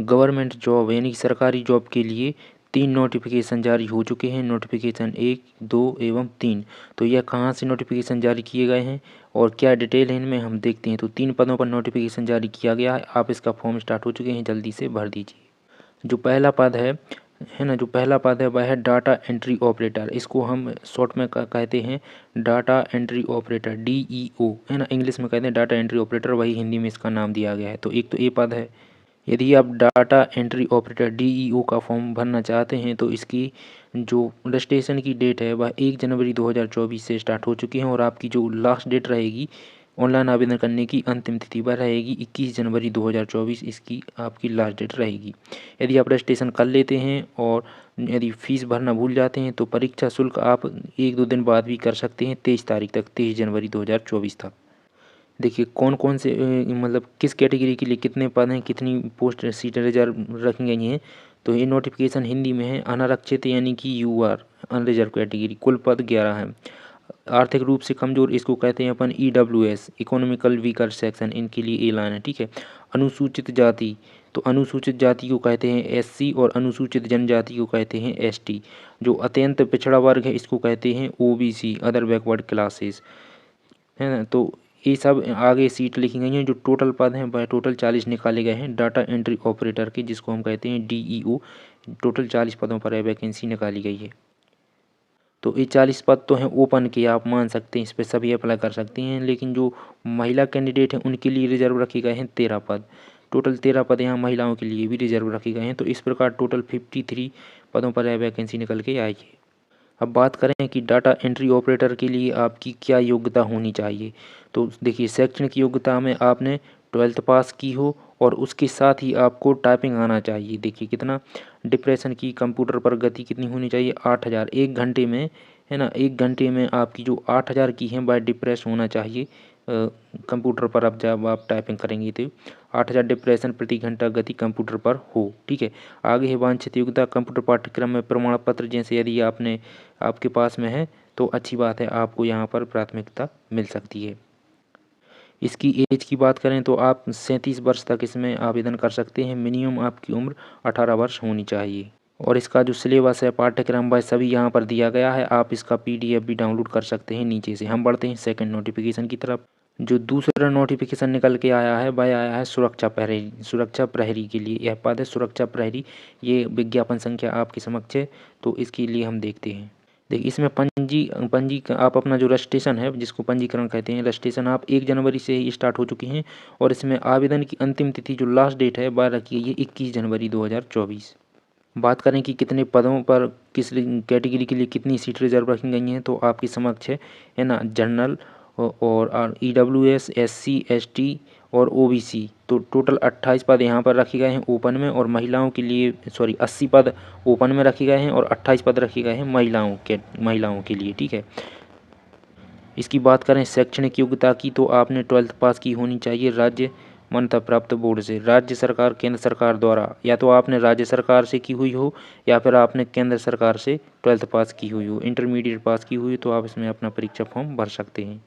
Government job यानी कि सरकारी जॉब के लिए 3 नोटिफिकेशन जारी हो चुके हैं, नोटिफिकेशन 1, 2 एवं 3। तो यह कहाँ से नोटिफिकेशन जारी किए गए हैं और क्या डिटेल है इनमें हम देखते हैं। तो 3 पदों पर नोटिफिकेशन जारी किया गया है। आप इसका फॉर्म स्टार्ट हो चुके हैं, जल्दी से भर दीजिए। जो पहला पद है ना, जो पहला पद है वह है डाटा एंट्री ऑपरेटर। इसको हम शॉर्ट में कहते हैं डाटा एंट्री ऑपरेटर, DEO, है ना। इंग्लिश में कहते हैं डाटा एंट्री ऑपरेटर, वही हिंदी में इसका नाम दिया गया है। तो एक तो ये पद है। यदि आप डाटा एंट्री ऑपरेटर DEO का फॉर्म भरना चाहते हैं तो इसकी जो रजिस्ट्रेशन की डेट है वह 1 जनवरी 2024 से स्टार्ट हो चुकी है और आपकी जो लास्ट डेट रहेगी ऑनलाइन आवेदन करने की अंतिम तिथि वह रहेगी 21 जनवरी 2024। इसकी आपकी लास्ट डेट रहेगी। यदि आप रजिस्ट्रेशन कर लेते हैं और यदि फीस भरना भूल जाते हैं तो परीक्षा शुल्क आप 1-2 दिन बाद भी कर सकते हैं, 23 तारीख तक, 23 जनवरी 2024 तक। देखिए कौन कौन से मतलब किस कैटेगरी के लिए कितने पद हैं, कितनी पोस्ट सीटें रिजर्व रखी गई हैं। तो ये नोटिफिकेशन हिंदी में है। अनारक्षित यानी कि UR, अनरिजर्व कैटेगरी, कुल पद 11 हैं। आर्थिक रूप से कमजोर इसको कहते हैं अपन EWS, इकोनॉमिकल वीकर सेक्शन, इनके लिए एलान है, ठीक है। अनुसूचित जाति, तो अनुसूचित जाति को कहते हैं SC और अनुसूचित जनजाति को कहते हैं ST। जो अत्यंत पिछड़ा वर्ग है इसको कहते हैं OBC, अदर बैकवर्ड क्लासेस, है ना। तो ये सब आगे सीट लिखी गई हैं। जो टोटल पद हैं वह टोटल 40 निकाले गए हैं डाटा एंट्री ऑपरेटर के, जिसको हम कहते हैं DEO। टोटल 40 पदों पर वैकेंसी निकाली गई है। तो ये 40 पद तो हैं ओपन के, आप मान सकते हैं इस पर सभी अप्लाई कर सकते हैं। लेकिन जो महिला कैंडिडेट हैं उनके लिए रिजर्व रखे गए हैं 13 पद। टोटल 13 पद यहाँ महिलाओं के लिए भी रिजर्व रखे गए हैं। तो इस प्रकार टोटल 53 पदों पर यह वैकेंसी निकल के आई है। अब बात करें कि डाटा एंट्री ऑपरेटर के लिए आपकी क्या योग्यता होनी चाहिए। तो देखिए शैक्षणिक योग्यता में आपने 12th पास की हो और उसके साथ ही आपको टाइपिंग आना चाहिए। देखिए कितना डिप्रेशन की कंप्यूटर पर गति कितनी होनी चाहिए, 8000 एक घंटे में, है ना। एक घंटे में आपकी जो 8000 की है वह डिप्रेस होना चाहिए कंप्यूटर पर। अब जब आप टाइपिंग करेंगे तो 8000 डिप्रेशन प्रति घंटा गति कंप्यूटर पर हो, ठीक है। आगे है वांछित योग्यता, कंप्यूटर पाठ्यक्रम में प्रमाण पत्र जैसे यदि आपके पास में है तो अच्छी बात है, आपको यहाँ पर प्राथमिकता मिल सकती है। इसकी एज की बात करें तो आप 37 वर्ष तक इसमें आवेदन कर सकते हैं। मिनिमम आपकी उम्र 18 वर्ष होनी चाहिए। और इसका जो सिलेबस है, पाठ्यक्रम, वह सभी यहाँ पर दिया गया है। आप इसका PDF भी डाउनलोड कर सकते हैं नीचे से। हम बढ़ते हैं सेकंड नोटिफिकेशन की तरफ। जो दूसरा नोटिफिकेशन निकल के आया है वह आया है सुरक्षा प्रहरी, सुरक्षा प्रहरी के लिए यह पद है सुरक्षा प्रहरी। ये विज्ञापन संख्या आपके समक्ष है, तो इसके लिए हम देखते हैं। देखिए इसमें पंजी आप अपना जो रजिस्ट्रेशन है, जिसको पंजीकरण कहते हैं, रजिस्ट्रेशन आप 1 जनवरी से ही स्टार्ट हो चुके हैं। और इसमें आवेदन की अंतिम तिथि जो लास्ट डेट है वह रखी गई है 21 जनवरी 2024। बात करें कि कितने पदों पर किस कैटेगरी के लिए कितनी सीट रिजर्व रखी गई हैं, तो आपके समक्ष है ना। जनरल और EWS, SC, ST और OBC, तो टोटल 28 पद यहाँ पर रखे गए हैं ओपन में। और महिलाओं के लिए 80 पद ओपन में रखे गए हैं और 28 पद रखे गए हैं महिलाओं के लिए, ठीक है। इसकी बात करें शैक्षणिक योग्यता की, तो आपने 12th पास की होनी चाहिए राज्य मान्यता प्राप्त बोर्ड से, राज्य सरकार, केंद्र सरकार द्वारा। या तो आपने राज्य सरकार से की हुई हो या फिर आपने केंद्र सरकार से 12th पास की हुई हो, इंटरमीडिएट पास की हुई, तो आप इसमें अपना परीक्षा फॉर्म भर सकते हैं।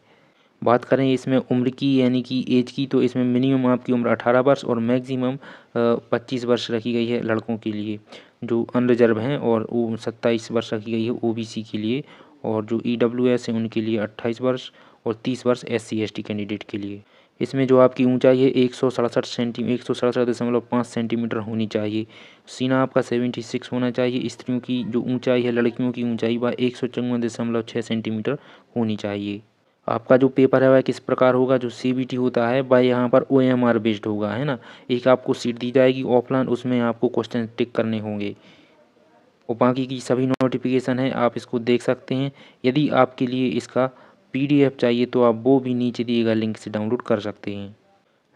बात करें इसमें उम्र की यानी कि एज की, तो इसमें मिनिमम आपकी उम्र 18 वर्ष और मैक्सिमम 25 वर्ष रखी गई है लड़कों के लिए जो अनरिजर्व हैं, और वो 27 वर्ष रखी गई है OBC के लिए। और जो EWS है उनके लिए 28 वर्ष और 30 वर्ष SC ST कैंडिडेट के लिए। इसमें जो आपकी ऊंचाई है 167.5 सेंटीमीटर होनी चाहिए। सीना आपका 76 होना चाहिए। स्त्रियों की जो ऊंचाई है, लड़कियों की ऊंचाई, वह 154.6 सेंटीमीटर होनी चाहिए। आपका जो पेपर है वह किस प्रकार होगा, जो CBT होता है वह यहाँ पर OMR बेस्ड होगा, है ना। एक आपको सीट दी जाएगी ऑफलाइन, उसमें आपको क्वेश्चन टिक करने होंगे। और बाकी की सभी नोटिफिकेशन है, आप इसको देख सकते हैं। यदि आपके लिए इसका PDF चाहिए तो आप वो भी नीचे दिए गए लिंक से डाउनलोड कर सकते हैं।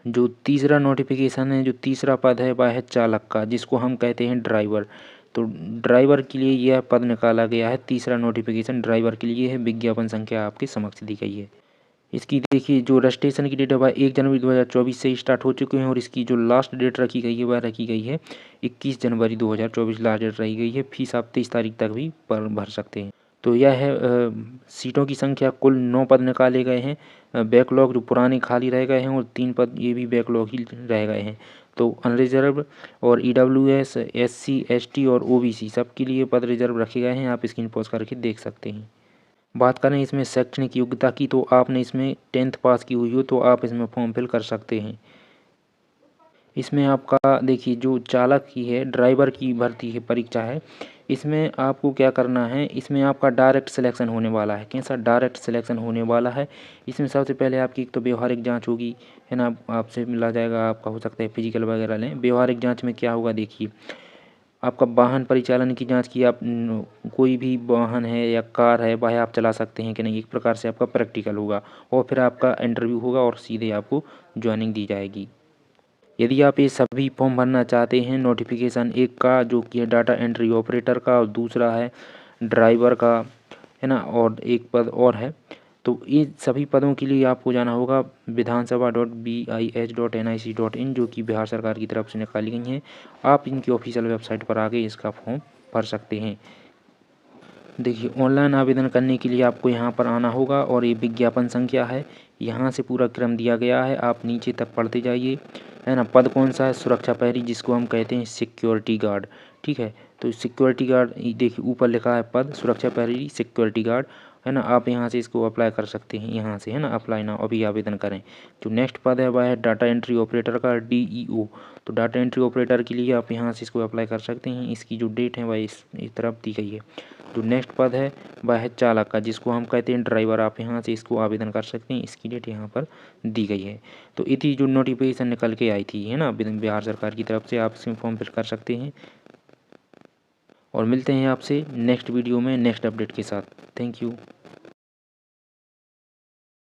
जो तीसरा नोटिफिकेशन है, जो तीसरा पद है वह है चालक का, जिसको हम कहते हैं ड्राइवर। तो ड्राइवर के लिए यह पद निकाला गया है। तीसरा नोटिफिकेशन ड्राइवर के लिए है। विज्ञापन संख्या आपके समक्ष दी गई है। इसकी देखिए जो रजिस्ट्रेशन की डेट है वह 1 जनवरी 2024 से स्टार्ट हो चुके हैं और इसकी जो लास्ट डेट रखी गई है वह रखी गई है 21 जनवरी 2024 लास्ट डेट रखी गई है। फीस आप 23 तारीख तक भी भर सकते हैं। तो यह है सीटों की संख्या। कुल 9 पद निकाले गए हैं। बैकलॉग जो पुराने खाली रह गए हैं और 3 पद ये भी बैकलॉग ही रह गए हैं। तो अनरिजर्व और EWS, SC, ST और OBC सबके लिए पद रिजर्व रखे गए हैं। आप स्क्रीन पॉज करके देख सकते हैं। बात करें इसमें शैक्षणिक योग्यता की, तो आपने इसमें 10th पास की हुई हो तो आप इसमें फॉर्म फिल कर सकते हैं। इसमें आपका देखिए जो चालक की है, ड्राइवर की भर्ती है, परीक्षा है, इसमें आपको क्या करना है, इसमें आपका डायरेक्ट सिलेक्शन होने वाला है। कैसा डायरेक्ट सिलेक्शन होने वाला है? इसमें सबसे पहले आपकी एक तो व्यवहारिक जांच होगी, है ना, आपसे मिला जाएगा, आपका हो सकता है फिजिकल वगैरह लें। व्यवहारिक जांच में क्या होगा, देखिए आपका वाहन परिचालन की जांच की, आप कोई भी वाहन है या कार है वह आप चला सकते हैं कि नहीं, एक प्रकार से आपका प्रैक्टिकल होगा। और फिर आपका इंटरव्यू होगा और सीधे आपको ज्वाइनिंग दी जाएगी। यदि आप ये सभी फॉर्म भरना चाहते हैं, नोटिफिकेशन एक का जो कि है डाटा एंट्री ऑपरेटर का, और दूसरा है ड्राइवर का, है ना, और एक पद और है, तो ये सभी पदों के लिए आपको जाना होगा vidansabha.bis.nic.in, जो कि बिहार सरकार की तरफ से निकाली गई हैं। आप इनकी ऑफिशियल वेबसाइट पर आके इसका फॉर्म भर सकते हैं। देखिए ऑनलाइन आवेदन करने के लिए आपको यहाँ पर आना होगा और ये विज्ञापन संख्या है, यहाँ से पूरा क्रम दिया गया है, आप नीचे तक पढ़ते जाइए, है ना। पद कौन सा है? सुरक्षा प्रहरी, जिसको हम कहते हैं सिक्योरिटी गार्ड, ठीक है। तो सिक्योरिटी गार्ड देखिए ऊपर लिखा है पद सुरक्षा प्रहरी सिक्योरिटी गार्ड, है ना। आप यहाँ से इसको अप्लाई कर सकते हैं, यहाँ से, है ना, अप्लाई ना अभी आवेदन करें। जो नेक्स्ट पद है वह है डाटा एंट्री ऑपरेटर का, DEO। तो डाटा एंट्री ऑपरेटर के लिए आप यहाँ से इसको अप्लाई कर सकते हैं। इसकी जो डेट है वह इस तरफ दी गई है। जो नेक्स्ट पद है वह है चालक का, जिसको हम कहते हैं ड्राइवर। आप यहाँ से इसको आवेदन कर सकते हैं, इसकी डेट यहाँ पर दी गई है। तो इतनी जो नोटिफिकेशन निकल के आई थी, है ना, बिहार सरकार की तरफ से, आप इसमें फॉर्म फिल कर सकते हैं। और मिलते हैं आपसे नेक्स्ट वीडियो में नेक्स्ट अपडेट के साथ। Thank you.